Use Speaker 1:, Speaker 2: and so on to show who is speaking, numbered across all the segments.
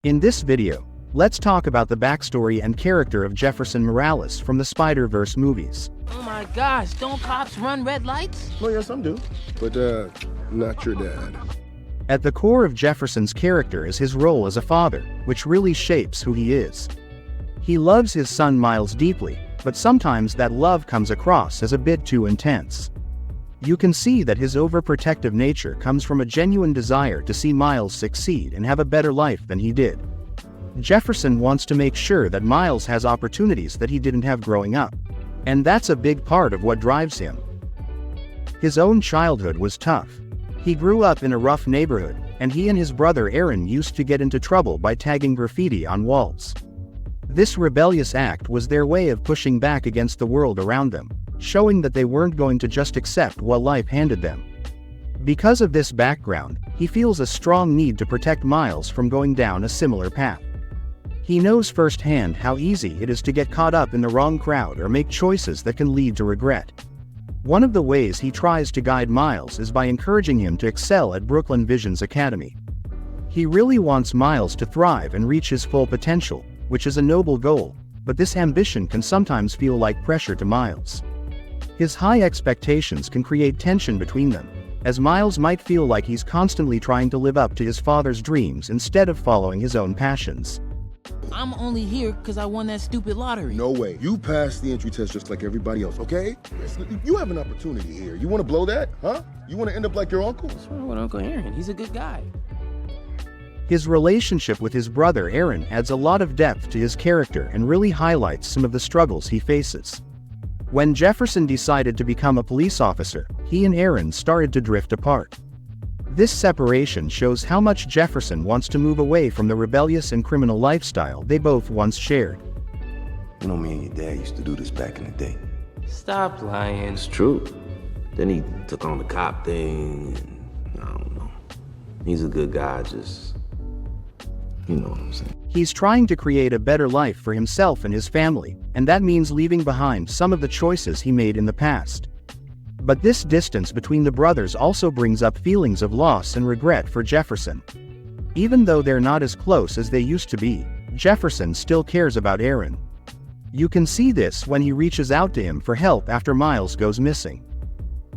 Speaker 1: In this video, let's talk about the backstory and character of Jefferson Morales from the Spider-Verse movies.
Speaker 2: Oh my gosh, don't cops run red lights?
Speaker 3: Well, yeah, some do, but not your dad.
Speaker 1: At the core of Jefferson's character is his role as a father, which really shapes who he is. He loves his son Miles deeply, but sometimes that love comes across as a bit too intense. You can see that his overprotective nature comes from a genuine desire to see Miles succeed and have a better life than he did. Jefferson wants to make sure that Miles has opportunities that he didn't have growing up. And that's a big part of what drives him. His own childhood was tough. He grew up in a rough neighborhood, and he and his brother Aaron used to get into trouble by tagging graffiti on walls. This rebellious act was their way of pushing back against the world around them, showing that they weren't going to just accept what life handed them. Because of this background, he feels a strong need to protect Miles from going down a similar path. He knows firsthand how easy it is to get caught up in the wrong crowd or make choices that can lead to regret. One of the ways he tries to guide Miles is by encouraging him to excel at Brooklyn Vision's Academy. He really wants Miles to thrive and reach his full potential, which is a noble goal, but this ambition can sometimes feel like pressure to Miles. His high expectations can create tension between them, as Miles might feel like he's constantly trying to live up to his father's dreams instead of following his own passions.
Speaker 2: I'm only here because I won that stupid lottery.
Speaker 3: No way. You passed the entry test just like everybody else, okay? You have an opportunity here. You want to blow that, huh? You want to end up like your uncle?
Speaker 2: What's wrong with Uncle Aaron? He's a good guy.
Speaker 1: His relationship with his brother Aaron adds a lot of depth to his character and really highlights some of the struggles he faces. When Jefferson decided to become a police officer, he and Aaron started to drift apart. This separation shows how much Jefferson wants to move away from the rebellious and criminal lifestyle they both once shared.
Speaker 4: You know, me and your dad used to do this back in the day.
Speaker 2: Stop lying.
Speaker 4: It's true. Then he took on the cop thing, and I don't know. He's a good guy, just, you know what I'm saying.
Speaker 1: He's trying to create a better life for himself and his family, and that means leaving behind some of the choices he made in the past. But this distance between the brothers also brings up feelings of loss and regret for Jefferson. Even though they're not as close as they used to be, Jefferson still cares about Aaron. You can see this when he reaches out to him for help after Miles goes missing.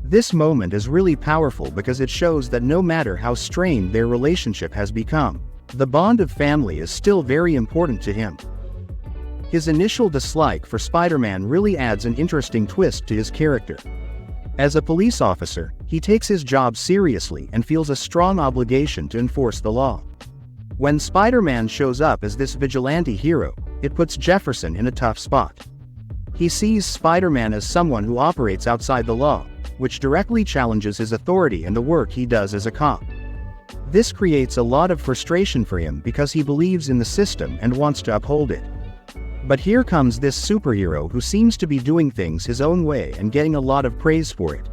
Speaker 1: This moment is really powerful because it shows that no matter how strained their relationship has become, the bond of family is still very important to him. His initial dislike for Spider-Man really adds an interesting twist to his character. As a police officer, he takes his job seriously and feels a strong obligation to enforce the law. When Spider-Man shows up as this vigilante hero, it puts Jefferson in a tough spot. He sees Spider-Man as someone who operates outside the law, which directly challenges his authority and the work he does as a cop. This creates a lot of frustration for him because he believes in the system and wants to uphold it. But here comes this superhero who seems to be doing things his own way and getting a lot of praise for it.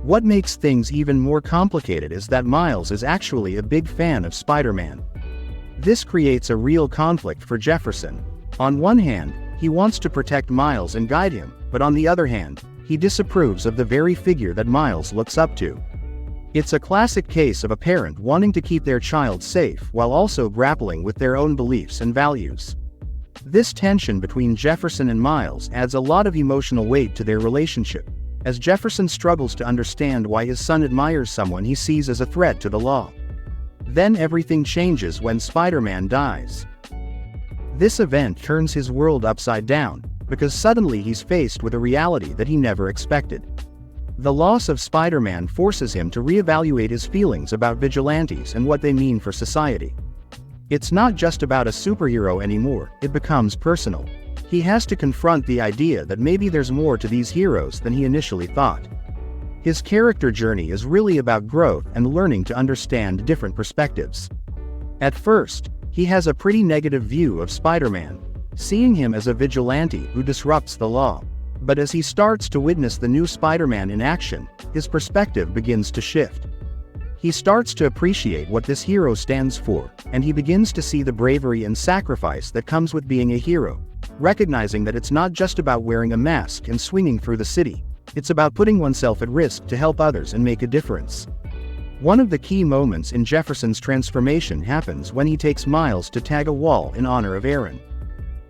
Speaker 1: What makes things even more complicated is that Miles is actually a big fan of Spider-Man. This creates a real conflict for Jefferson. On one hand, he wants to protect Miles and guide him, but on the other hand, he disapproves of the very figure that Miles looks up to. It's a classic case of a parent wanting to keep their child safe while also grappling with their own beliefs and values. This tension between Jefferson and Miles adds a lot of emotional weight to their relationship, as Jefferson struggles to understand why his son admires someone he sees as a threat to the law. Then everything changes when Spider-Man dies. This event turns his world upside down, because suddenly he's faced with a reality that he never expected. The loss of Spider-Man forces him to reevaluate his feelings about vigilantes and what they mean for society. It's not just about a superhero anymore, it becomes personal. He has to confront the idea that maybe there's more to these heroes than he initially thought. His character journey is really about growth and learning to understand different perspectives. At first, he has a pretty negative view of Spider-Man, seeing him as a vigilante who disrupts the law. But as he starts to witness the new Spider-Man in action, his perspective begins to shift. He starts to appreciate what this hero stands for, and he begins to see the bravery and sacrifice that comes with being a hero, recognizing that it's not just about wearing a mask and swinging through the city, it's about putting oneself at risk to help others and make a difference. One of the key moments in Jefferson's transformation happens when he takes Miles to tag a wall in honor of Aaron.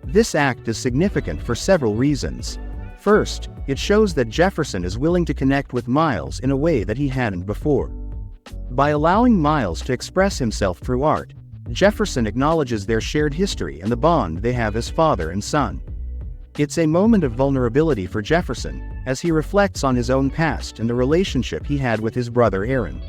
Speaker 1: This act is significant for several reasons. First, it shows that Jefferson is willing to connect with Miles in a way that he hadn't before. By allowing Miles to express himself through art, Jefferson acknowledges their shared history and the bond they have as father and son. It's a moment of vulnerability for Jefferson, as he reflects on his own past and the relationship he had with his brother Aaron.